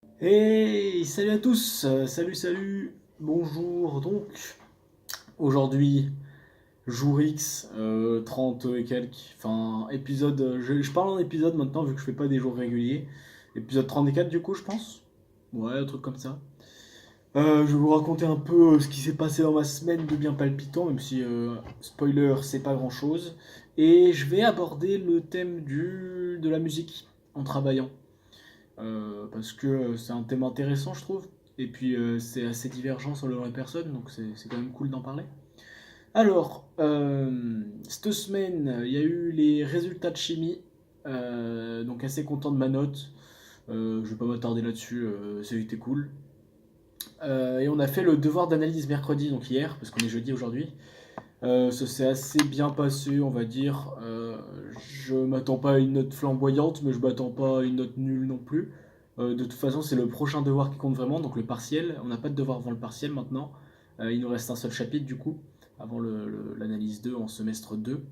Hey, salut à tous, salut, bonjour. Donc, aujourd'hui, jour X, 30 et quelques, enfin, épisode, je parle en épisode maintenant vu que je fais pas des jours réguliers. Épisode 34 du coup, je pense. Ouais, un truc comme ça. Je vais vous raconter un peu ce qui s'est passé dans ma semaine de bien palpitant, même si, spoiler, c'est pas grand chose. Et je vais aborder le thème de la musique en travaillant. Parce que c'est un thème intéressant, je trouve. Et puis c'est assez divergent selon les personnes, donc c'est quand même cool d'en parler. Alors, cette semaine, il y a eu les résultats de chimie, donc assez content de ma note. Je vais pas m'attarder là-dessus, ça a été cool. Et on a fait le devoir d'analyse mercredi, donc hier, parce qu'on est jeudi aujourd'hui. Ça s'est assez bien passé, on va dire. Je m'attends pas à une note flamboyante, mais je m'attends pas à une note nulle non plus. De toute façon, c'est le prochain devoir qui compte vraiment, donc le partiel. On n'a pas de devoir avant le partiel maintenant. Il nous reste un seul chapitre du coup, avant l'analyse 2 en semestre 2.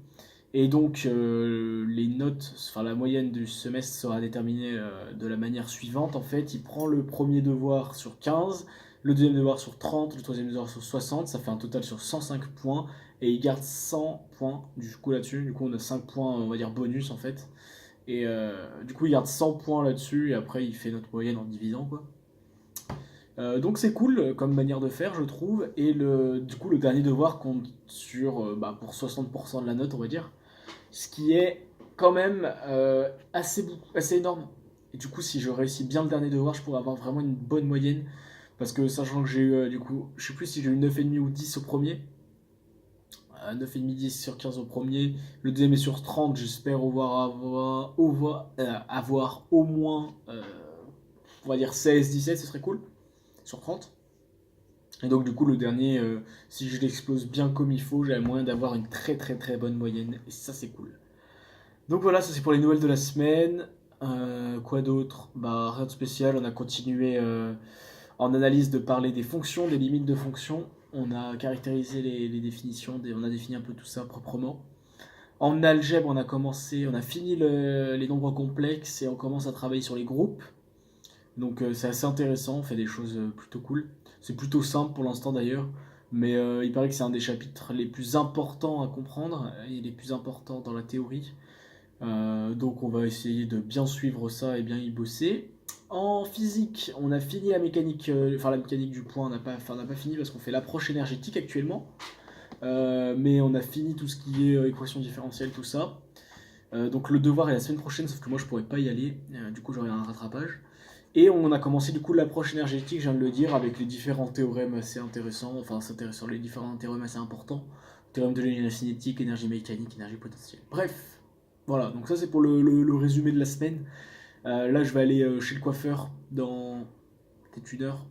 Et donc, les notes, enfin la moyenne du semestre sera déterminée de la manière suivante. En fait, il prend le premier devoir sur 15, le deuxième devoir sur 30, le troisième devoir sur 60, ça fait un total sur 105 points, et il garde 100 points du coup là-dessus. Du coup, on a 5 points, on va dire bonus en fait. Et du coup, il garde 100 points là-dessus, et après, il fait notre moyenne en divisant quoi. Donc c'est cool comme manière de faire, je trouve. Et du coup, le dernier devoir compte sur pour 60% de la note, on va dire. Ce qui est quand même assez énorme. Et du coup, si je réussis bien le dernier devoir, je pourrais avoir vraiment une bonne moyenne. Parce que sachant que j'ai eu, du coup, je sais plus si j'ai eu 9,5 ou 10 au premier. 9,5, 10 sur 15 au premier. Le deuxième est sur 30. J'espère avoir au moins, on va dire 16, 17, ce serait cool. Sur 30. Et donc, du coup, le dernier, si je l'explose bien comme il faut, j'ai moyen d'avoir une très très très bonne moyenne. Et ça, c'est cool. Donc voilà, ça c'est pour les nouvelles de la semaine. Quoi d'autre? Bah rien de spécial, on a continué en analyse de parler des fonctions, des limites de fonctions. On a caractérisé les définitions, on a défini un peu tout ça proprement. En algèbre, on a fini les nombres complexes et on commence à travailler sur les groupes. Donc c'est assez intéressant, on fait des choses plutôt cool. C'est plutôt simple pour l'instant d'ailleurs, mais il paraît que c'est un des chapitres les plus importants à comprendre et les plus importants dans la théorie. Donc on va essayer de bien suivre ça et bien y bosser. En physique, on a fini la mécanique, la mécanique du point, on n'a pas fini parce qu'on fait l'approche énergétique actuellement. Mais on a fini tout ce qui est équation différentielle, tout ça. Donc le devoir est la semaine prochaine, sauf que moi je pourrais pas y aller, du coup j'aurai un rattrapage. Et on a commencé du coup l'approche énergétique, je viens de le dire, avec les différents théorèmes assez intéressants, enfin s'intéresse les différents théorèmes assez importants. Théorème de l'énergie cinétique, énergie mécanique, énergie potentielle. Bref, voilà, donc ça c'est pour le résumé de la semaine. Là je vais aller chez le coiffeur dans peut-être une heure.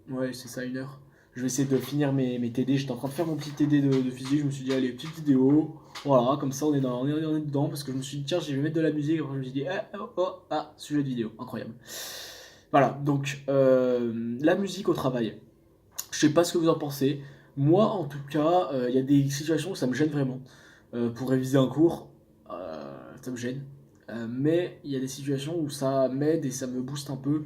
Ouais, c'est ça, une heure. Je vais essayer de finir mes TD. J'étais en train de faire mon petit TD de physique. Je me suis dit, allez, petite vidéo. Voilà, comme ça on est dedans. Parce que je me suis dit, tiens, je vais mettre de la musique. Après, je me suis dit, sujet de vidéo. Incroyable. Voilà, donc la musique au travail. Je sais pas ce que vous en pensez. Moi, en tout cas, il y a des situations où ça me gêne vraiment. Pour réviser un cours, ça me gêne. Mais il y a des situations où ça m'aide et ça me booste un peu.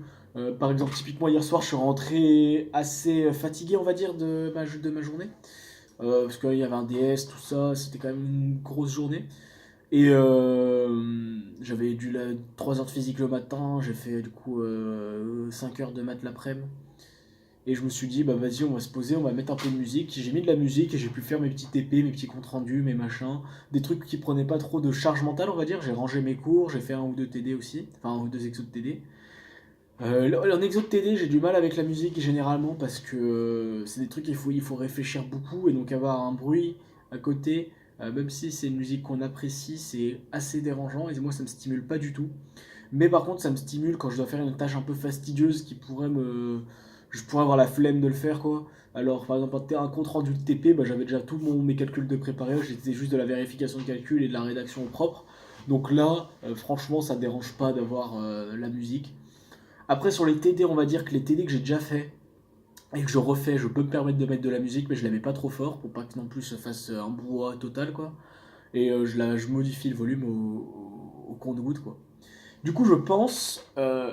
Par exemple, typiquement hier soir, je suis rentré assez fatigué, on va dire, de ma journée. Parce qu'il y avait un DS, tout ça, c'était quand même une grosse journée. Et j'avais 3 heures de physique le matin, j'ai fait du coup 5 heures de maths l'après-midi. Et je me suis dit, bah vas-y, on va se poser, on va mettre un peu de musique. J'ai mis de la musique et j'ai pu faire mes petits TP, mes petits comptes rendus, mes machins. Des trucs qui prenaient pas trop de charge mentale, on va dire. J'ai rangé mes cours, j'ai fait un ou deux TD aussi. Enfin, un ou deux exos de TD. En exo de TD, j'ai du mal avec la musique généralement parce que c'est des trucs il faut réfléchir beaucoup et donc avoir un bruit à côté, même si c'est une musique qu'on apprécie, c'est assez dérangeant et moi ça me stimule pas du tout. Mais par contre, ça me stimule quand je dois faire une tâche un peu fastidieuse qui pourrait me. Je pourrais avoir la flemme de le faire, quoi. Alors, par exemple, un compte rendu de TP, bah, j'avais déjà tous mes calculs de préparés, j'étais juste de la vérification de calcul et de la rédaction au propre. Donc là, franchement, ça ne dérange pas d'avoir la musique. Après, sur les TD, on va dire que les TD que j'ai déjà fait et que je refais, je peux me permettre de mettre de la musique, mais je la mets pas trop fort pour pas que non plus ça fasse un brouhaha total, quoi. Et je modifie le volume au compte-goutte, quoi. Du coup, je pense,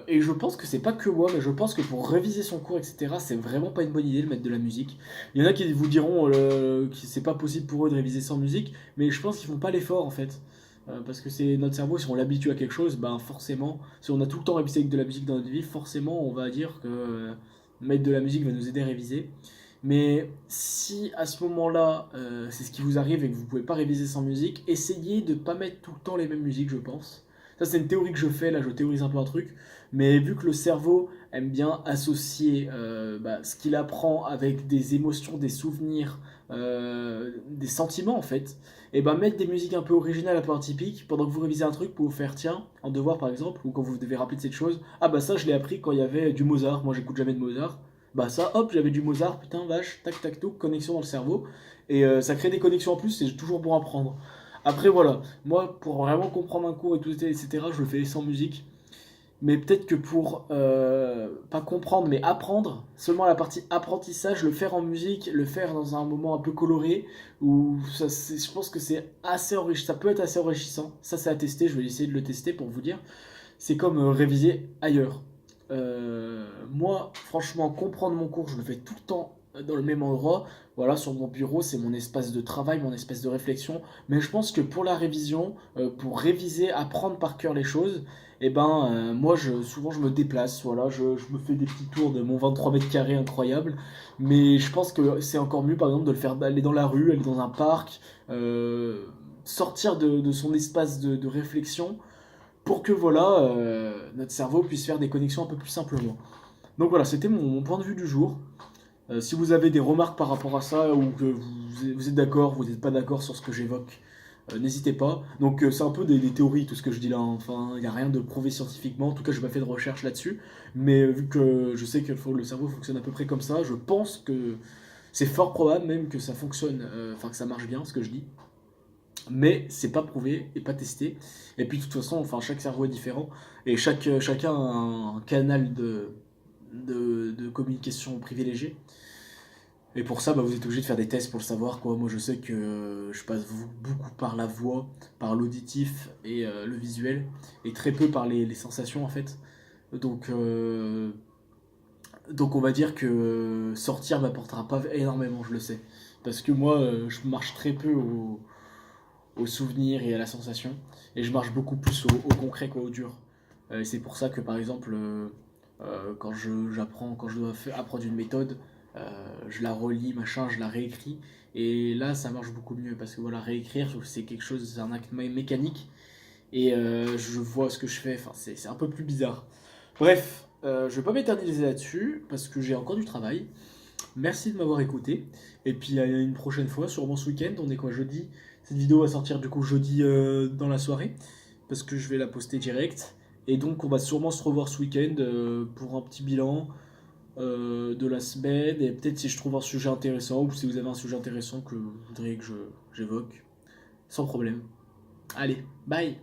et je pense que c'est pas que moi, mais je pense que pour réviser son cours, etc., c'est vraiment pas une bonne idée de mettre de la musique. Il y en a qui vous diront que c'est pas possible pour eux de réviser sans musique, mais je pense qu'ils font pas l'effort en fait. Parce que c'est notre cerveau, si on l'habitue à quelque chose, ben forcément, si on a tout le temps révisé avec de la musique dans notre vie, forcément on va dire que mettre de la musique va nous aider à réviser. Mais si à ce moment-là, c'est ce qui vous arrive et que vous pouvez pas réviser sans musique, essayez de pas mettre tout le temps les mêmes musiques, je pense. Ça, c'est une théorie que je fais, là, je théorise un peu un truc. Mais vu que le cerveau aime bien associer ce qu'il apprend avec des émotions, des souvenirs, des sentiments, en fait, et ben mettre des musiques un peu originales, un peu atypiques, pendant que vous révisez un truc pour vous faire, tiens, en devoir par exemple, ou quand vous devez rappeler de cette chose, ah bah ça, je l'ai appris quand il y avait du Mozart, moi j'écoute jamais de Mozart. Bah ça, hop, j'avais du Mozart, putain, vache, tac, tac, tac, connexion dans le cerveau. Et ça crée des connexions en plus, c'est toujours bon à prendre. Après, voilà, moi, pour vraiment comprendre un cours et tout, etc., je le fais sans musique. Mais peut-être que pour, pas comprendre, mais apprendre, seulement la partie apprentissage, le faire en musique, le faire dans un moment un peu coloré, où je pense que c'est assez enrichissant, ça peut être assez enrichissant. Ça, c'est à tester, je vais essayer de le tester pour vous dire. C'est comme réviser ailleurs. Moi, franchement, comprendre mon cours, je le fais tout le temps dans le même endroit. Voilà, sur mon bureau, c'est mon espace de travail, mon espace de réflexion. Mais je pense que pour la révision, pour réviser, apprendre par cœur les choses, eh ben, moi, souvent, je me déplace. Voilà, je me fais des petits tours de mon 23 mètres carrés incroyable. Mais je pense que c'est encore mieux, par exemple, de le faire, d'aller dans la rue, aller dans un parc, euh, sortir de son espace de réflexion pour que voilà, notre cerveau puisse faire des connexions un peu plus simplement. Donc voilà, c'était mon point de vue du jour. Si vous avez des remarques par rapport à ça ou que vous êtes d'accord, vous n'êtes pas d'accord sur ce que j'évoque, n'hésitez pas. Donc c'est un peu des théories tout ce que je dis là, hein. Enfin il n'y a rien de prouvé scientifiquement, en tout cas je n'ai pas fait de recherche là-dessus, mais vu que je sais que le cerveau fonctionne à peu près comme ça, je pense que c'est fort probable même que ça fonctionne, enfin que ça marche bien ce que je dis mais c'est pas prouvé et pas testé. Et puis de toute façon, enfin, chaque cerveau est différent et chacun a un canal de communication privilégié. Et pour ça, bah, vous êtes obligé de faire des tests pour le savoir, quoi. Moi, je sais que je passe beaucoup par la voix, par l'auditif et le visuel, et très peu par les sensations, en fait. Donc, euh, donc on va dire que sortir m'apportera pas énormément, je le sais. Parce que moi, je marche très peu au souvenir et à la sensation. Et je marche beaucoup plus au concret qu'au dur. Et c'est pour ça que par exemple, quand j'apprends, quand je dois apprendre une méthode, je la relis, machin, je la réécris. Et là, ça marche beaucoup mieux parce que voilà, réécrire, c'est quelque chose, c'est un acte mécanique. Et je vois ce que je fais, enfin, c'est un peu plus bizarre. Bref, je vais pas m'éterniser là-dessus parce que j'ai encore du travail. Merci de m'avoir écouté. Et puis à une prochaine fois, sûrement ce week-end. On est quoi, jeudi? Cette vidéo va sortir du coup jeudi dans la soirée. Parce que je vais la poster direct. Et donc on va sûrement se revoir ce week-end pour un petit bilan de la semaine. Et peut-être si je trouve un sujet intéressant ou si vous avez un sujet intéressant que vous voudriez que j'évoque. Sans problème. Allez, bye!